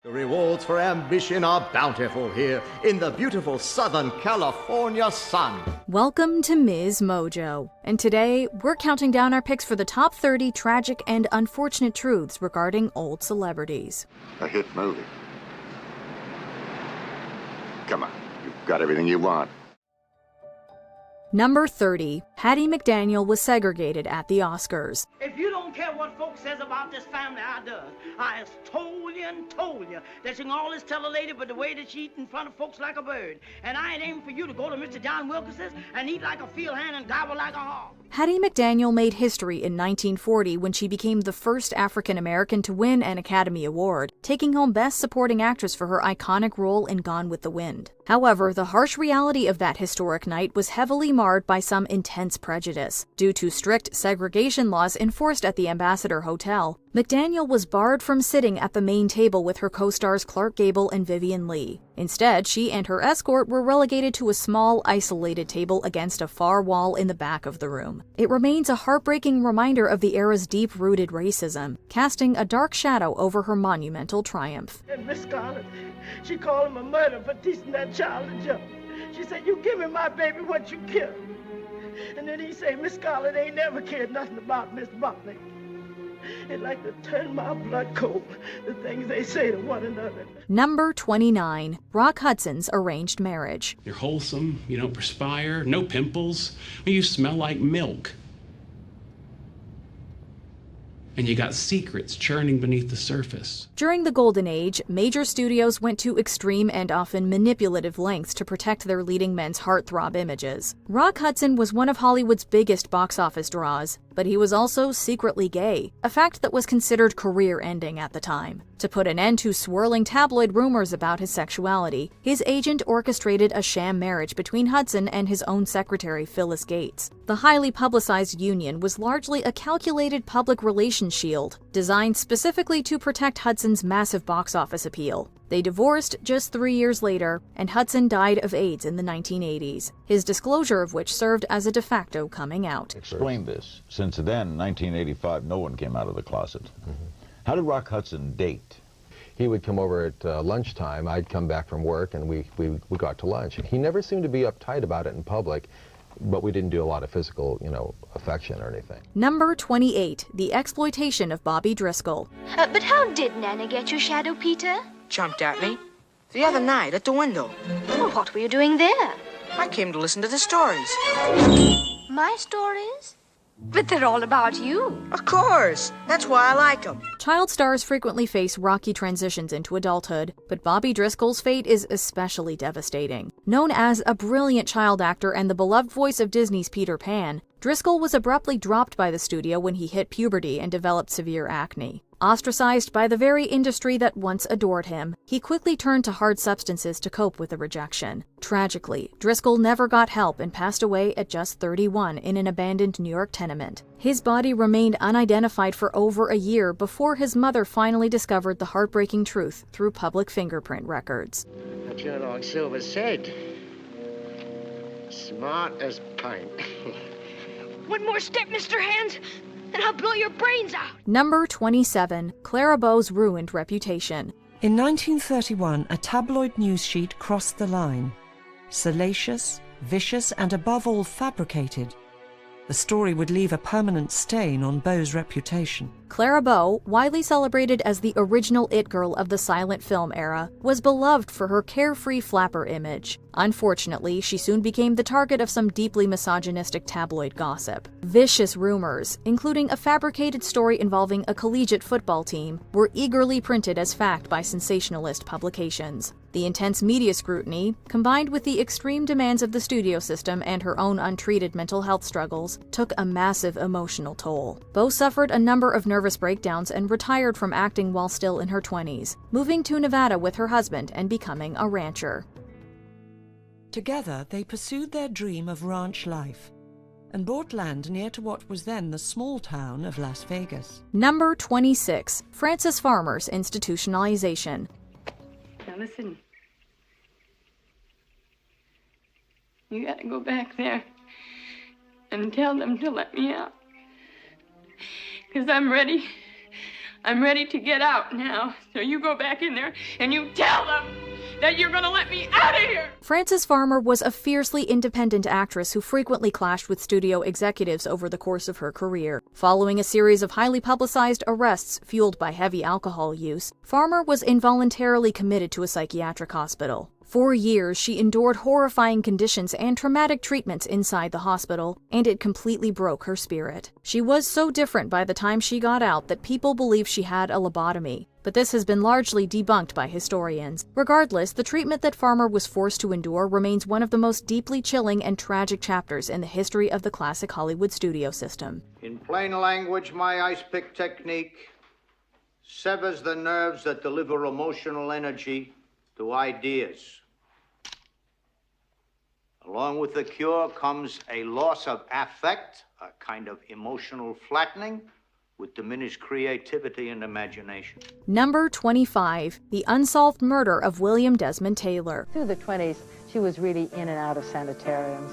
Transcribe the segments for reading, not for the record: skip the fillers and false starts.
The rewards for ambition are bountiful here in the beautiful Southern California sun. Welcome to Ms. Mojo, and today we're counting down our picks for the top 30 tragic and unfortunate truths regarding old celebrities. A hit movie. Come on, you've got everything you want. Number 30. Hattie McDaniel was segregated at the Oscars. If you don't care what folks says about this family, I does. I has told you that she can always tell a lady but the way that she eat in front of folks like a bird. And I ain't aiming for you to go to Mr. John Wilkins's and eat like a field hand and gobble like a hog. Hattie McDaniel made history in 1940 when she became the first African American to win an Academy Award, taking home Best Supporting Actress for her iconic role in Gone with the Wind. However, the harsh reality of that historic night was heavily marred by some intense prejudice. Due to strict segregation laws enforced at the Ambassador Hotel, McDaniel was barred from sitting at the main table with her co-stars Clark Gable and Vivien Leigh. Instead, she and her escort were relegated to a small, isolated table against a far wall in the back of the room. It remains a heartbreaking reminder of the era's deep-rooted racism, casting a dark shadow over her monumental triumph. And Miss Scarlett, she called him a murderer for teaching that child to jump. She said, "You give me my baby what you killed." And then he said, "Miss Scarlett ain't never cared nothing about Miss Buckley." It like to turn my blood cold, the things they say to one another. Number 29. Rock Hudson's arranged marriage. You're wholesome, you don't perspire, no pimples, you smell like milk. And you got secrets churning beneath the surface. During the Golden Age, major studios went to extreme and often manipulative lengths to protect their leading men's heartthrob images. Rock Hudson was one of Hollywood's biggest box office draws, but he was also secretly gay, a fact that was considered career-ending at the time. To put an end to swirling tabloid rumors about his sexuality, his agent orchestrated a sham marriage between Hudson and his own secretary, Phyllis Gates. The highly publicized union was largely a calculated public relations shield, designed specifically to protect Hudson's massive box office appeal. They divorced just 3 years later, and Hudson died of AIDS in the 1980s, his disclosure of which served as a de facto coming out. Explain this. Since then, 1985, no one came out of the closet. How did Rock Hudson date? He would come over at lunchtime. I'd come back from work, and we got to lunch. He never seemed to be uptight about it in public, but we didn't do a lot of physical, affection or anything. Number 28. The exploitation of Bobby Driscoll. But how did Nana get your shadow, Peter? Jumped at me. The other night at the window. Well, what were you doing there? I came to listen to the stories. My stories? But they're all about you. Of course. That's why I like them. Child stars frequently face rocky transitions into adulthood, but Bobby Driscoll's fate is especially devastating. Known as a brilliant child actor and the beloved voice of Disney's Peter Pan, Driscoll was abruptly dropped by the studio when he hit puberty and developed severe acne. Ostracized by the very industry that once adored him, he quickly turned to hard substances to cope with the rejection. Tragically, Driscoll never got help and passed away at just 31 in an abandoned New York tenement. His body remained unidentified for over a year before his mother finally discovered the heartbreaking truth through public fingerprint records. That your long silver said, smart as paint. One more step, Mr. Hands, and I'll blow your brains out. Number 27. Clara Bow's ruined reputation. In 1931, a tabloid news sheet crossed the line. Salacious, vicious, and above all fabricated. The story would leave a permanent stain on Bow's reputation. Clara Bow, widely celebrated as the original it girl of the silent film era, was beloved for her carefree flapper image. Unfortunately, she soon became the target of some deeply misogynistic tabloid gossip. Vicious rumors, including a fabricated story involving a collegiate football team, were eagerly printed as fact by sensationalist publications. The intense media scrutiny, combined with the extreme demands of the studio system and her own untreated mental health struggles, took a massive emotional toll. Bow suffered a number of nervous breakdowns and retired from acting while still in her 20s, moving to Nevada with her husband and becoming a rancher. Together, they pursued their dream of ranch life and bought land near to what was then the small town of Las Vegas. Number 26. Frances Farmer's institutionalization. Now listen. You gotta go back there and tell them to let me out. 'Cause I'm ready. I'm ready to get out now. So you go back in there and you tell them that you're gonna let me out of here! Frances Farmer was a fiercely independent actress who frequently clashed with studio executives over the course of her career. Following a series of highly publicized arrests fueled by heavy alcohol use, Farmer was involuntarily committed to a psychiatric hospital. For years, she endured horrifying conditions and traumatic treatments inside the hospital, and it completely broke her spirit. She was so different by the time she got out that people believe she had a lobotomy, but this has been largely debunked by historians. Regardless, the treatment that Farmer was forced to endure remains one of the most deeply chilling and tragic chapters in the history of the classic Hollywood studio system. In plain language, my ice pick technique severs the nerves that deliver emotional energy to ideas. Along with the cure comes a loss of affect, a kind of emotional flattening, with diminished creativity and imagination. Number 25, the unsolved murder of William Desmond Taylor. Through the 20s, she was really in and out of sanitariums.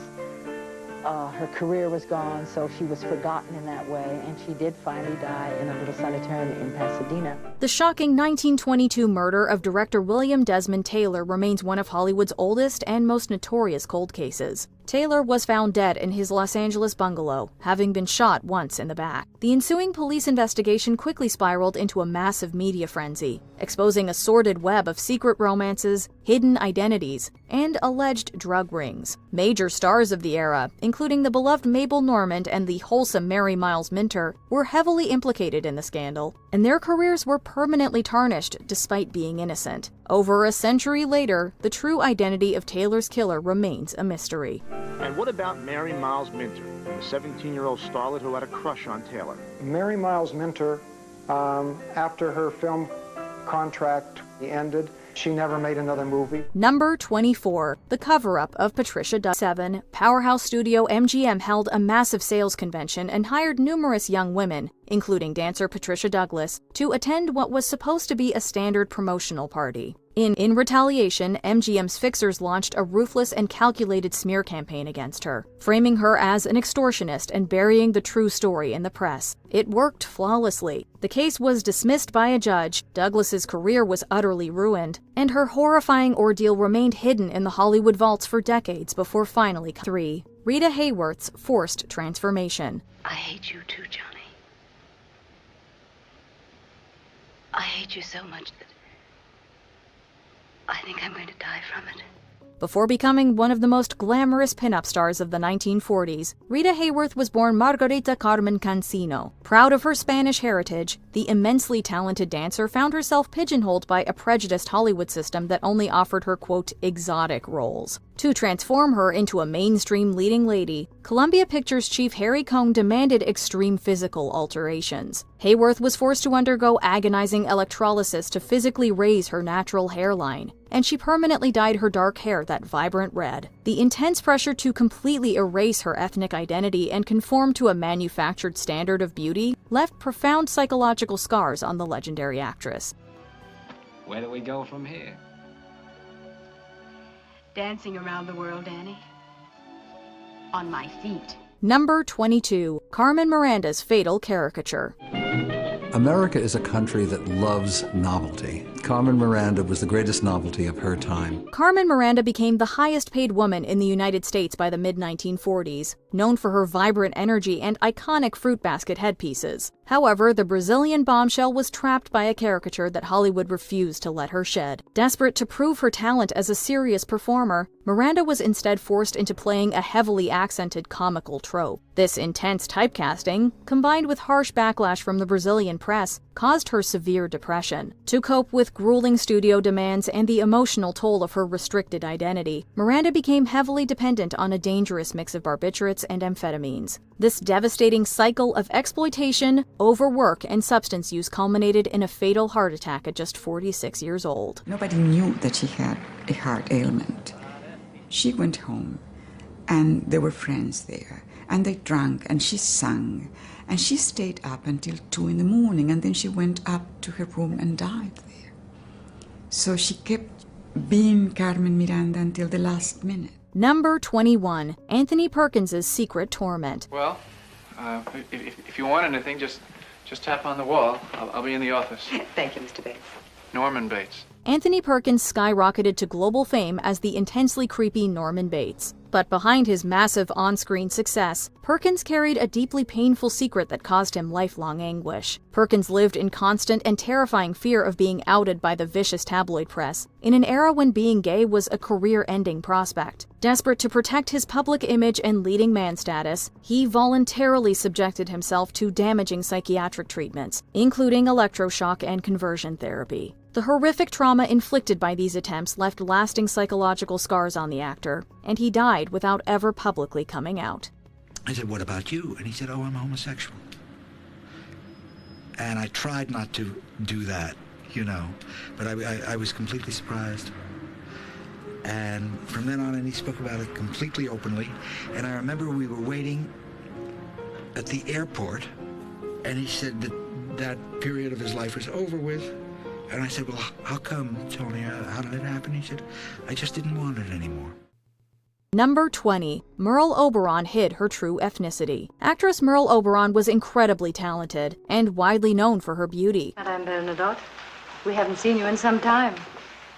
Her career was gone, so she was forgotten in that way, and she did finally die in a little sanitarium in Pasadena. The shocking 1922 murder of director William Desmond Taylor remains one of Hollywood's oldest and most notorious cold cases. Taylor was found dead in his Los Angeles bungalow, having been shot once in the back. The ensuing police investigation quickly spiraled into a massive media frenzy, exposing a sordid web of secret romances, hidden identities, and alleged drug rings. Major stars of the era, including the beloved Mabel Normand and the wholesome Mary Miles Minter, were heavily implicated in the scandal, and their careers were permanently tarnished despite being innocent. Over a century later, the true identity of Taylor's killer remains a mystery. And what about Mary Miles Minter, the 17-year-old starlet who had a crush on Taylor? Mary Miles Minter, after her film contract ended, she never made another movie. Number 24, the cover-up of Patricia Douglas. 7, powerhouse studio MGM held a massive sales convention and hired numerous young women, including dancer Patricia Douglas, to attend what was supposed to be a standard promotional party. In retaliation, MGM's fixers launched a ruthless and calculated smear campaign against her, framing her as an extortionist and burying the true story in the press. It worked flawlessly. The case was dismissed by a judge, Douglas's career was utterly ruined, and her horrifying ordeal remained hidden in the Hollywood vaults for decades before finally 3. Rita Hayworth's forced transformation. I hate you too, Johnny. I hate you so much that I think I'm going to die from it. Before becoming one of the most glamorous pinup stars of the 1940s, Rita Hayworth was born Margarita Carmen Cancino. Proud of her Spanish heritage, the immensely talented dancer found herself pigeonholed by a prejudiced Hollywood system that only offered her, quote, exotic roles. To transform her into a mainstream leading lady, Columbia Pictures chief Harry Cohn demanded extreme physical alterations. Hayworth was forced to undergo agonizing electrolysis to physically raise her natural hairline, and she permanently dyed her dark hair that vibrant red. The intense pressure to completely erase her ethnic identity and conform to a manufactured standard of beauty left profound psychological scars on the legendary actress. Where do we go from here? Dancing around the world, Annie. On my feet. Number 22, Carmen Miranda's fatal caricature. America is a country that loves novelty. Carmen Miranda was the greatest novelty of her time. Carmen Miranda became the highest-paid woman in the United States by the mid-1940s, known for her vibrant energy and iconic fruit basket headpieces. However, the Brazilian bombshell was trapped by a caricature that Hollywood refused to let her shed. Desperate to prove her talent as a serious performer, Miranda was instead forced into playing a heavily accented comical trope. This intense typecasting, combined with harsh backlash from the Brazilian press, caused her severe depression. To cope with grueling studio demands and the emotional toll of her restricted identity, Miranda became heavily dependent on a dangerous mix of barbiturates and amphetamines. This devastating cycle of exploitation, overwork, and substance use culminated in a fatal heart attack at just 46 years old. Nobody knew that she had a heart ailment. She went home, and there were friends there, and they drank, and she sang, and she stayed up until 2 in the morning, and then she went up to her room and died there. So she kept being Carmen Miranda until the last minute. Number 21, Anthony Perkins's secret torment. Well, if you want anything, just Just tap on the wall. I'll be in the office. Thank you, Mr. Bates. Norman Bates. Anthony Perkins skyrocketed to global fame as the intensely creepy Norman Bates. But behind his massive on-screen success, Perkins carried a deeply painful secret that caused him lifelong anguish. Perkins lived in constant and terrifying fear of being outed by the vicious tabloid press, in an era when being gay was a career-ending prospect. Desperate to protect his public image and leading man status, he voluntarily subjected himself to damaging psychiatric treatments, including electroshock and conversion therapy. The horrific trauma inflicted by these attempts left lasting psychological scars on the actor, and he died without ever publicly coming out. I said, "What about you?" And he said, "Oh, I'm homosexual." And I tried not to do that, but I was completely surprised. And from then on, and he spoke about it completely openly. And I remember we were waiting at the airport, and he said that period of his life was over with. And I said, "Well, how come, Tony? How did it happen?" He said, "I just didn't want it anymore." Number 20. Merle Oberon hid her true ethnicity. Actress Merle Oberon was incredibly talented and widely known for her beauty. Madame Bernadotte, we haven't seen you in some time.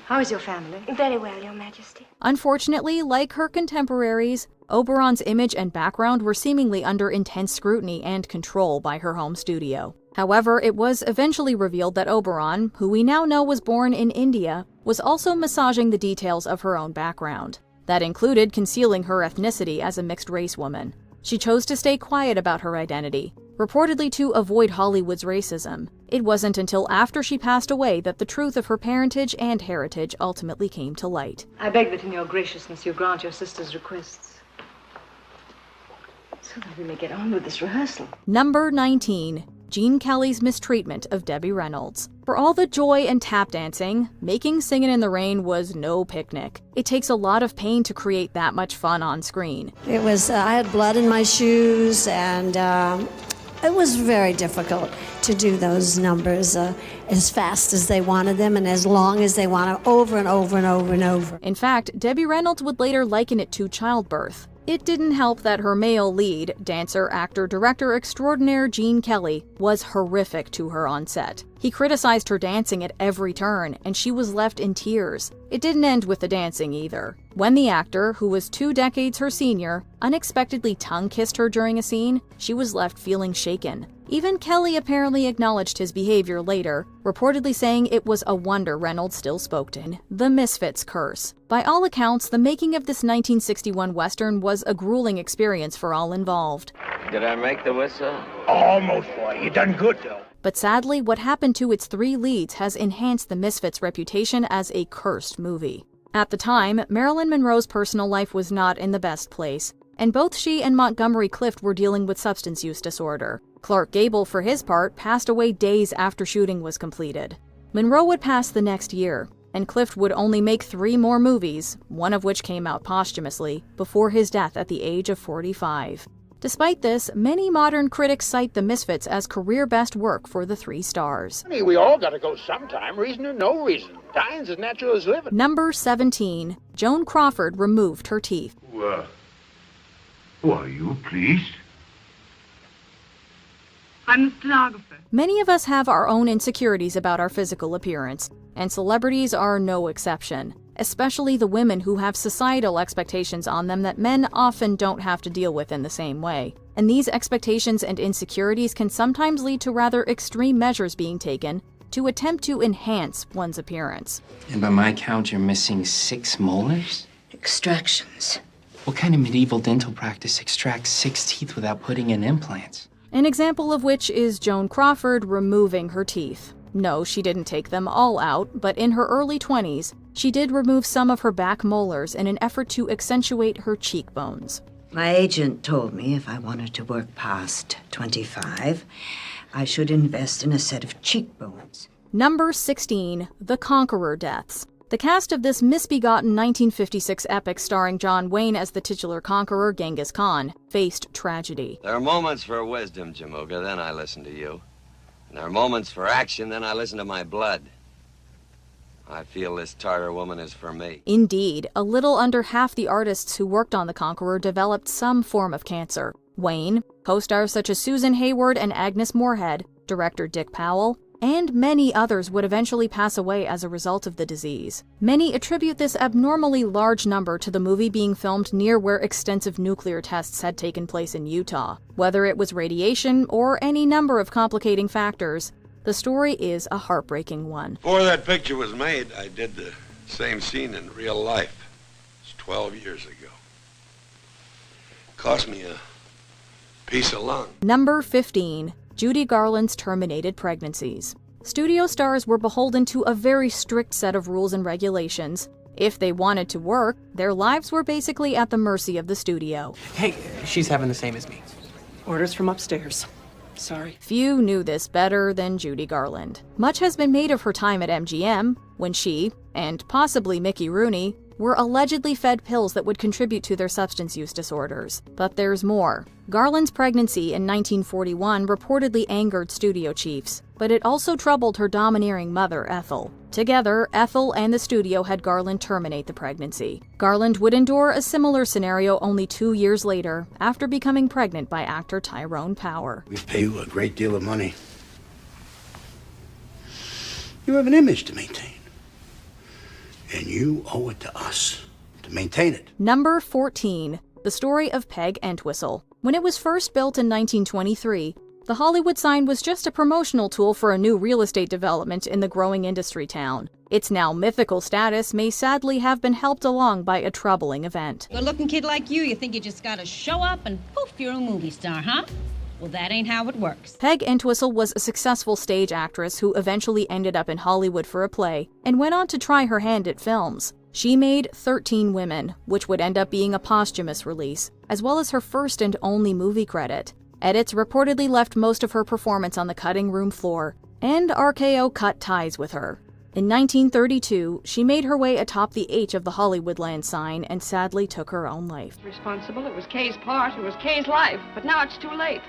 How is your family? Very well, Your Majesty. Unfortunately, like her contemporaries, Oberon's image and background were seemingly under intense scrutiny and control by her home studio. However, it was eventually revealed that Oberon, who we now know was born in India, was also massaging the details of her own background. That included concealing her ethnicity as a mixed-race woman. She chose to stay quiet about her identity, reportedly to avoid Hollywood's racism. It wasn't until after she passed away that the truth of her parentage and heritage ultimately came to light. I beg that in your graciousness you grant your sister's requests, so that we may get on with this rehearsal. Number 19. Gene Kelly's mistreatment of Debbie Reynolds. For all the joy and tap dancing, making Singin' in the Rain was no picnic. It takes a lot of pain to create that much fun on screen. It was, I had blood in my shoes, and it was very difficult to do those numbers as fast as they wanted them and as long as they wanted, over and over and over and over. In fact, Debbie Reynolds would later liken it to childbirth. It didn't help that her male lead, dancer, actor, director extraordinaire Gene Kelly, was horrific to her on set. He criticized her dancing at every turn, and she was left in tears. It didn't end with the dancing either. When the actor, who was 2 decades her senior, unexpectedly tongue-kissed her during a scene, she was left feeling shaken. Even Kelly apparently acknowledged his behavior later, reportedly saying it was a wonder Reynolds still spoke to him. The Misfits Curse. By all accounts, the making of this 1961 Western was a grueling experience for all involved. Did I make the whistle? Almost, boy. You done good, though. But sadly, what happened to its 3 leads has enhanced the Misfits' reputation as a cursed movie. At the time, Marilyn Monroe's personal life was not in the best place, and both she and Montgomery Clift were dealing with substance use disorder. Clark Gable, for his part, passed away days after shooting was completed. Monroe would pass the next year, and Clift would only make 3 more movies, one of which came out posthumously, before his death at the age of 45. Despite this, many modern critics cite The Misfits as career best work for the 3 stars. Honey, we all gotta go sometime, reason or no reason. Dying's as natural as living. Number 17. Joan Crawford removed her teeth. Are you pleased? I'm the stenographer. Many of us have our own insecurities about our physical appearance, and celebrities are no exception, especially the women who have societal expectations on them that men often don't have to deal with in the same way. And these expectations and insecurities can sometimes lead to rather extreme measures being taken to attempt to enhance one's appearance. And by my count, you're missing 6 molars? Extractions. What kind of medieval dental practice extracts 6 teeth without putting in implants? An example of which is Joan Crawford removing her teeth. No, she didn't take them all out, but in her early 20s, she did remove some of her back molars in an effort to accentuate her cheekbones. My agent told me if I wanted to work past 25, I should invest in a set of cheekbones. Number 16. The Conqueror Deaths. The cast of this misbegotten 1956 epic starring John Wayne as the titular conqueror Genghis Khan faced tragedy. There are moments for wisdom, Jamuga, then I listen to you. And there are moments for action, then I listen to my blood. I feel this Tartar woman is for me. Indeed, a little under half the artists who worked on The Conqueror developed some form of cancer. Wayne, co-stars such as Susan Hayward and Agnes Moorehead, director Dick Powell, and many others would eventually pass away as a result of the disease. Many attribute this abnormally large number to the movie being filmed near where extensive nuclear tests had taken place in Utah. Whether it was radiation or any number of complicating factors, the story is a heartbreaking one. Before that picture was made, I did the same scene in real life. It's 12 years ago. Cost me a piece of lung. Number 15. Judy Garland's terminated pregnancies. Studio stars were beholden to a very strict set of rules and regulations. If they wanted to work, their lives were basically at the mercy of the studio. Hey, she's having the same as me. Orders from upstairs. Sorry. Few knew this better than Judy Garland. Much has been made of her time at MGM, when she, and possibly Mickey Rooney, were allegedly fed pills that would contribute to their substance use disorders. But there's more. Garland's pregnancy in 1941 reportedly angered studio chiefs, but it also troubled her domineering mother, Ethel. Together, Ethel and the studio had Garland terminate the pregnancy. Garland would endure a similar scenario only 2 years later, after becoming pregnant by actor Tyrone Power. We pay you a great deal of money. You have an image to maintain. And you owe it to us to maintain it. Number 14. The story of Peg Entwistle. When it was first built in 1923, the Hollywood sign was just a promotional tool for a new real estate development in the growing industry town. Its now mythical status may sadly have been helped along by a troubling event. Good-looking kid like you think you just gotta show up and poof, you're a movie star, huh? Well, that ain't how it works. Peg Entwistle was a successful stage actress who eventually ended up in Hollywood for a play and went on to try her hand at films. She made 13 Women, which would end up being a posthumous release, as well as her first and only movie credit. Edits reportedly left most of her performance on the cutting room floor, and RKO cut ties with her. In 1932, she made her way atop the H of the Hollywoodland sign and sadly took her own life. Responsible. It was Kay's part. It was Kay's life. But now it's too late.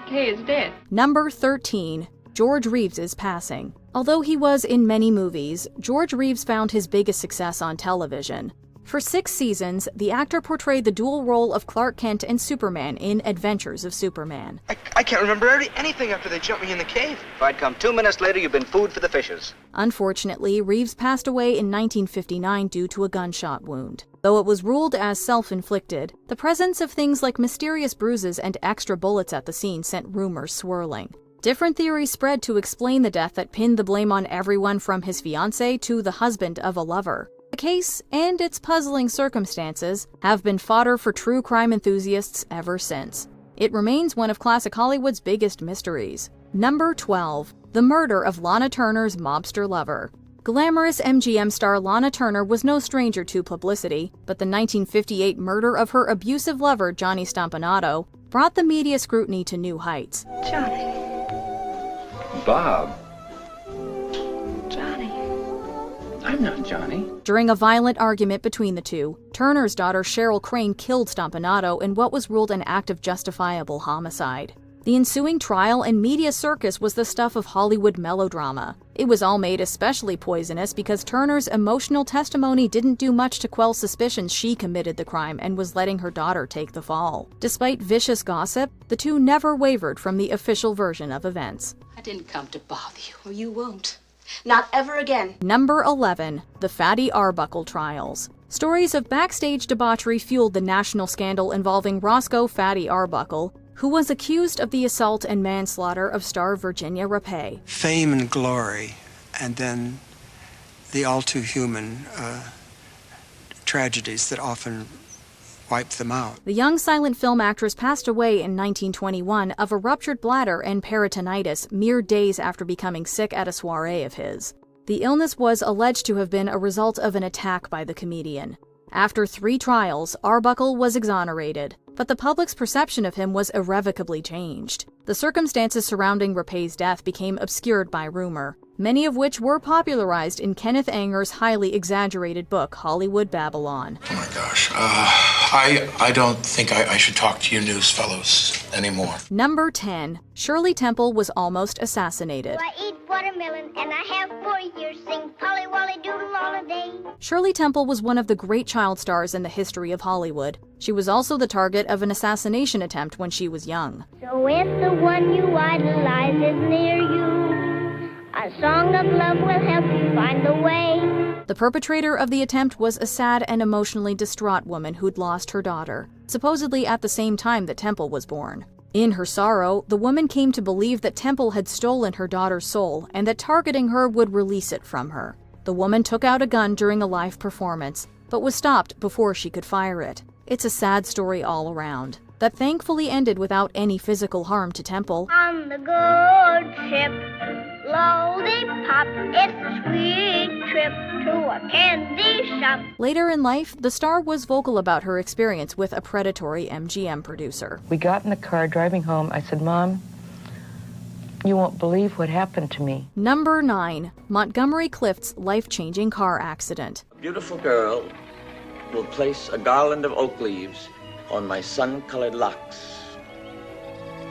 Kay is dead. Number 13. George Reeves's passing. Although he was in many movies, George Reeves found his biggest success on television. For 6 seasons, the actor portrayed the dual role of Clark Kent and Superman in Adventures of Superman. I can't remember anything after they jumped me in the cave. If I'd come 2 minutes later, you've been food for the fishes. Unfortunately, Reeves passed away in 1959 due to a gunshot wound. Though it was ruled as self-inflicted, the presence of things like mysterious bruises and extra bullets at the scene sent rumors swirling. Different theories spread to explain the death that pinned the blame on everyone from his fiancée to the husband of a lover. The case, and its puzzling circumstances, have been fodder for true crime enthusiasts ever since. It remains one of classic Hollywood's biggest mysteries. Number 12. The murder of Lana Turner's mobster lover. Glamorous MGM star Lana Turner was no stranger to publicity, but the 1958 murder of her abusive lover, Johnny Stompanato, brought the media scrutiny to new heights. Johnny. Bob. Johnny. I'm not Johnny. During a violent argument between the two, Turner's daughter Cheryl Crane killed Stompanato in what was ruled an act of justifiable homicide. The ensuing trial and media circus was the stuff of Hollywood melodrama. It was all made especially poisonous because Turner's emotional testimony didn't do much to quell suspicions she committed the crime and was letting her daughter take the fall. Despite vicious gossip, the two never wavered from the official version of events. I didn't come to bother you, or you won't. Not ever again. Number 11. The Fatty Arbuckle Trials. Stories of backstage debauchery fueled the national scandal involving Roscoe Fatty Arbuckle, who was accused of the assault and manslaughter of star Virginia Rappe. Fame and glory, and then the all-too-human tragedies that often wipe them out. The young silent film actress passed away in 1921 of a ruptured bladder and peritonitis mere days after becoming sick at a soiree of his. The illness was alleged to have been a result of an attack by the comedian. After 3 trials, Arbuckle was exonerated, but the public's perception of him was irrevocably changed. The circumstances surrounding Rappe's death became obscured by rumor, many of which were popularized in Kenneth Anger's highly exaggerated book, Hollywood Babylon. Oh my gosh, I don't think I should talk to you news fellows anymore. Number 10. Shirley Temple was almost assassinated. I eat watermelon and I have 4 years, sing Polly Wolly Doodle all a day. Shirley Temple was one of the great child stars in the history of Hollywood. She was also the target of an assassination attempt when she was young. So if the one you idolize is near you, a song of love will help you find the way. The perpetrator of the attempt was a sad and emotionally distraught woman who'd lost her daughter, supposedly at the same time that Temple was born. In her sorrow, the woman came to believe that Temple had stolen her daughter's soul and that targeting her would release it from her. The woman took out a gun during a live performance, but was stopped before she could fire it. It's a sad story all around, that thankfully ended without any physical harm to Temple. On the good ship, lollipop, it's a sweet trip to a candy shop. Later in life, the star was vocal about her experience with a predatory MGM producer. We got in the car driving home. I said, Mom, you won't believe what happened to me. Number 9. Montgomery Clift's life-changing car accident. A beautiful girl will place a garland of oak leaves on my sun-colored locks.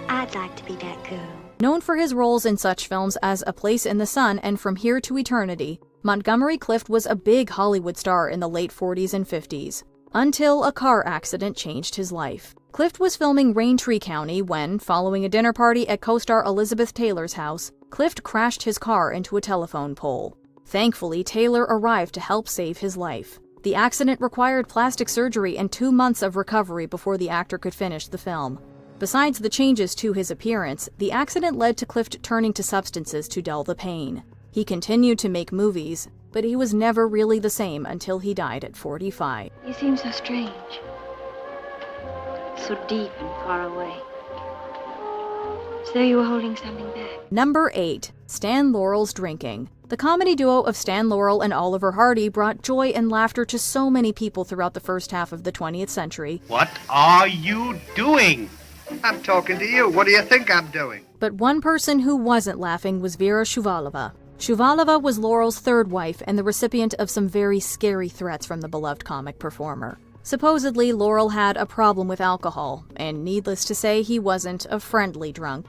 I'd like to be that girl. Known for his roles in such films as A Place in the Sun and From Here to Eternity, Montgomery Clift was a big Hollywood star in the late 40s and 50s, until a car accident changed his life. Clift was filming Raintree County when, following a dinner party at co-star Elizabeth Taylor's house, Clift crashed his car into a telephone pole. Thankfully, Taylor arrived to help save his life. The accident required plastic surgery and 2 months of recovery before the actor could finish the film. Besides the changes to his appearance, the accident led to Clift turning to substances to dull the pain. He continued to make movies, but he was never really the same until he died at 45. You seem so strange. So deep and far away. As though you were holding something back. Number 8. Stan Laurel's Drinking. The comedy duo of Stan Laurel and Oliver Hardy brought joy and laughter to so many people throughout the first half of the 20th century. What are you doing? I'm talking to you. What do you think I'm doing? But one person who wasn't laughing was Vera Shuvalova. Shuvalova was Laurel's third wife and the recipient of some very scary threats from the beloved comic performer. Supposedly, Laurel had a problem with alcohol, and needless to say, he wasn't a friendly drunk.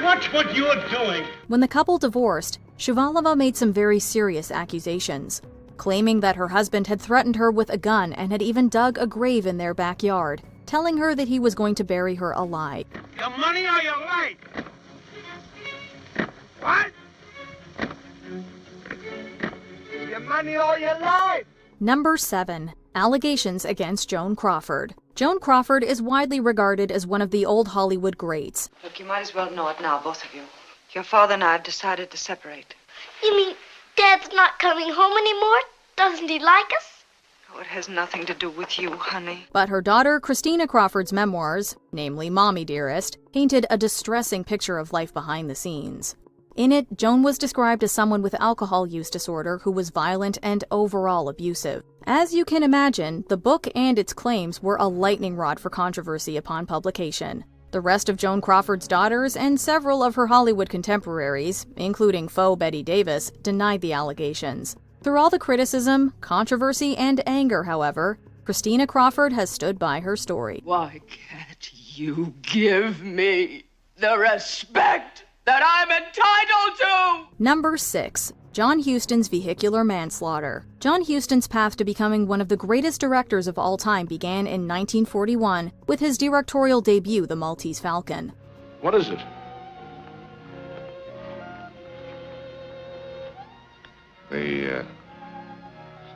Watch what you're doing. When the couple divorced, Shuvalova made some very serious accusations, claiming that her husband had threatened her with a gun and had even dug a grave in their backyard, telling her that he was going to bury her alive. Your money or your life? What? Your money or your life? Number 7. Allegations against Joan Crawford. Joan Crawford is widely regarded as one of the old Hollywood greats. Look, you might as well know it now, both of you. Your father and I have decided to separate. You mean Dad's not coming home anymore? Doesn't he like us? Oh, it has nothing to do with you, honey. But her daughter Christina Crawford's memoirs, namely Mommy Dearest, painted a distressing picture of life behind the scenes. In it, Joan was described as someone with alcohol use disorder who was violent and overall abusive. As you can imagine, the book and its claims were a lightning rod for controversy upon publication. The rest of Joan Crawford's daughters and several of her Hollywood contemporaries, including faux Betty Davis, denied the allegations. Through all the criticism, controversy, and anger, however, Christina Crawford has stood by her story. Why can't you give me the respect that I'm entitled to? Number 6. John Huston's vehicular manslaughter. John Huston's path to becoming one of the greatest directors of all time began in 1941 with his directorial debut, The Maltese Falcon. What is it? The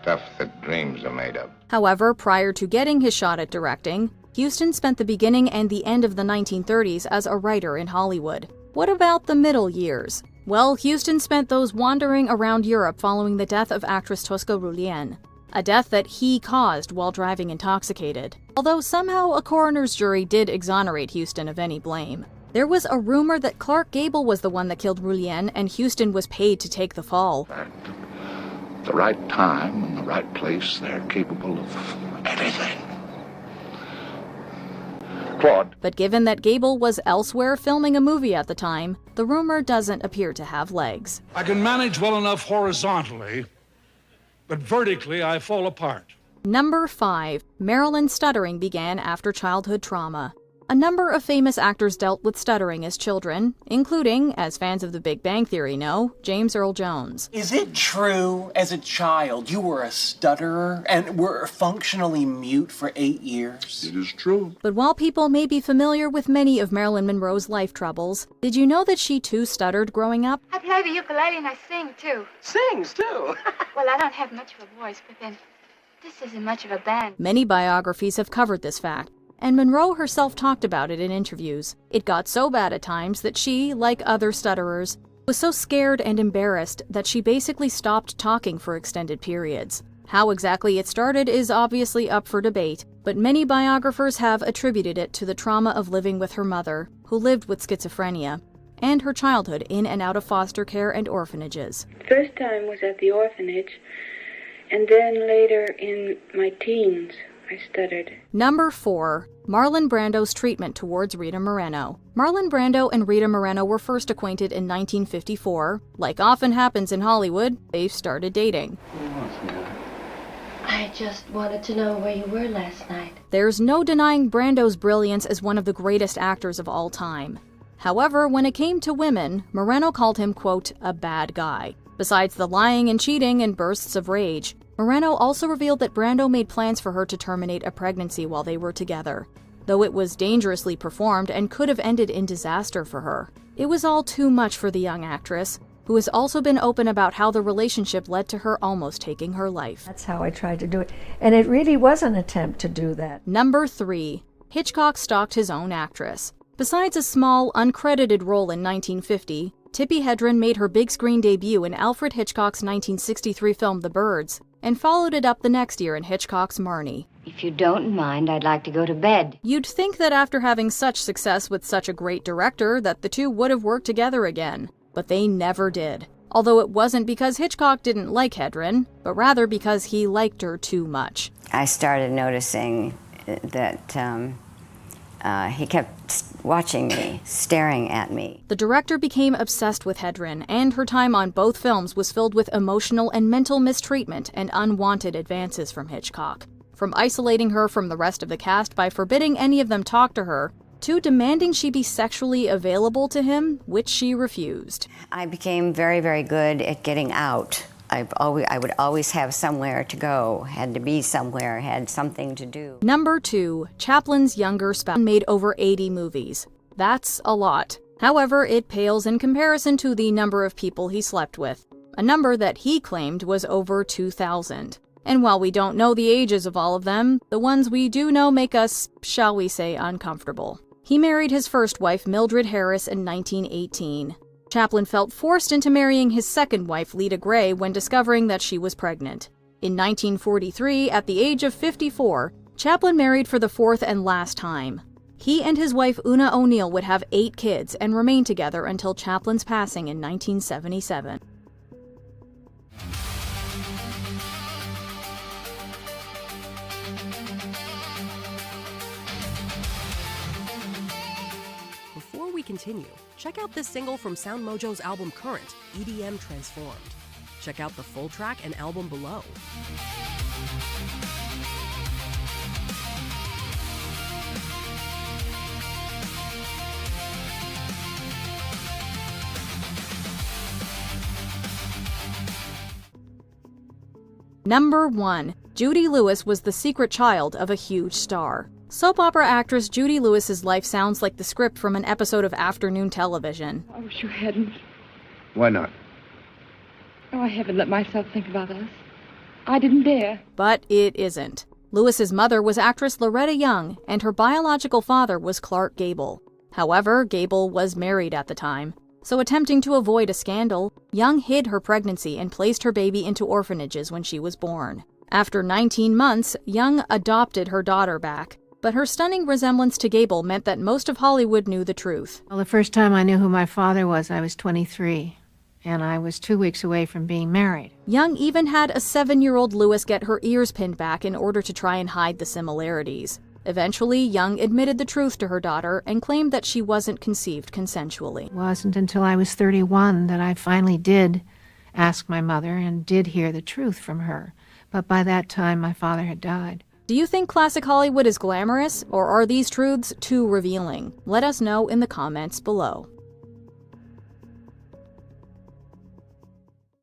stuff that dreams are made of. However, prior to getting his shot at directing, Huston spent the beginning and the end of the 1930s as a writer in Hollywood. What about the middle years? Well, Huston spent those wandering around Europe following the death of actress Tosca Rullian, a death that he caused while driving intoxicated. Although somehow a coroner's jury did exonerate Huston of any blame. There was a rumor that Clark Gable was the one that killed Rullian, and Huston was paid to take the fall. At the right time and the right place, they're capable of anything. Claude. But given that Gable was elsewhere filming a movie at the time, the rumor doesn't appear to have legs. I can manage well enough horizontally, but vertically I fall apart. Number 5. Marilyn's stuttering began after childhood trauma. A number of famous actors dealt with stuttering as children, including, as fans of The Big Bang Theory know, James Earl Jones. Is it true, as a child, you were a stutterer and were functionally mute for 8 years? It is true. But while people may be familiar with many of Marilyn Monroe's life troubles, did you know that she too stuttered growing up? I play the ukulele and I sing, too. Sings, too? Well, I don't have much of a voice, but then this isn't much of a band. Many biographies have covered this fact, and Monroe herself talked about it in interviews. It got so bad at times that she, like other stutterers, was so scared and embarrassed that she basically stopped talking for extended periods. How exactly it started is obviously up for debate, but many biographers have attributed it to the trauma of living with her mother, who lived with schizophrenia, and her childhood in and out of foster care and orphanages. First time was at the orphanage, and then later in my teens. I stuttered. Number 4. Marlon Brando's treatment towards Rita Moreno. Marlon Brando and Rita Moreno were first acquainted in 1954. Like often happens in Hollywood, they started dating. I just wanted to know where you were last night. There's no denying Brando's brilliance as one of the greatest actors of all time. However, when it came to women, Moreno called him, quote, a bad guy. Besides the lying and cheating and bursts of rage, Moreno also revealed that Brando made plans for her to terminate a pregnancy while they were together, though it was dangerously performed and could have ended in disaster for her. It was all too much for the young actress, who has also been open about how the relationship led to her almost taking her life. That's how I tried to do it, and it really was an attempt to do that. Number 3. Hitchcock stalked his own actress. Besides a small, uncredited role in 1950, Tippi Hedren made her big screen debut in Alfred Hitchcock's 1963 film The Birds, and followed it up the next year in Hitchcock's Marnie. If you don't mind, I'd like to go to bed. You'd think that after having such success with such a great director that the two would have worked together again, but they never did. Although it wasn't because Hitchcock didn't like Hedren, but rather because he liked her too much. I started noticing that he kept watching me, staring at me. The director became obsessed with Hedren, and her time on both films was filled with emotional and mental mistreatment and unwanted advances from Hitchcock. From isolating her from the rest of the cast by forbidding any of them talk to her, to demanding she be sexually available to him, which she refused. I became very, very good at getting out. I would always have somewhere to go, had to be somewhere, had something to do. Number 2. Chaplin's younger spouse made over 80 movies. That's a lot. However, it pales in comparison to the number of people he slept with, a number that he claimed was over 2,000. And while we don't know the ages of all of them, the ones we do know make us, shall we say, uncomfortable. He married his first wife, Mildred Harris, in 1918. Chaplin felt forced into marrying his second wife, Lita Gray, when discovering that she was pregnant. In 1943, at the age of 54, Chaplin married for the fourth and last time. He and his wife Una O'Neill would have 8 kids and remain together until Chaplin's passing in 1977. Before we continue, check out this single from Sound Mojo's album Current, EDM Transformed. Check out the full track and album below. Number 1. Judy Lewis was the secret child of a huge star. Soap opera actress Judy Lewis's life sounds like the script from an episode of afternoon television. I wish you hadn't. Why not? Oh, I haven't let myself think about us. I didn't dare. But it isn't. Lewis's mother was actress Loretta Young, and her biological father was Clark Gable. However, Gable was married at the time. So attempting to avoid a scandal, Young hid her pregnancy and placed her baby into orphanages when she was born. After 19 months, Young adopted her daughter back. But her stunning resemblance to Gable meant that most of Hollywood knew the truth. Well, the first time I knew who my father was, I was 23, and I was 2 weeks away from being married. Young even had a 7-year-old Lewis get her ears pinned back in order to try and hide the similarities. Eventually, Young admitted the truth to her daughter and claimed that she wasn't conceived consensually. It wasn't until I was 31 that I finally did ask my mother and did hear the truth from her. But by that time, my father had died. Do you think classic Hollywood is glamorous, or are these truths too revealing? Let us know in the comments below.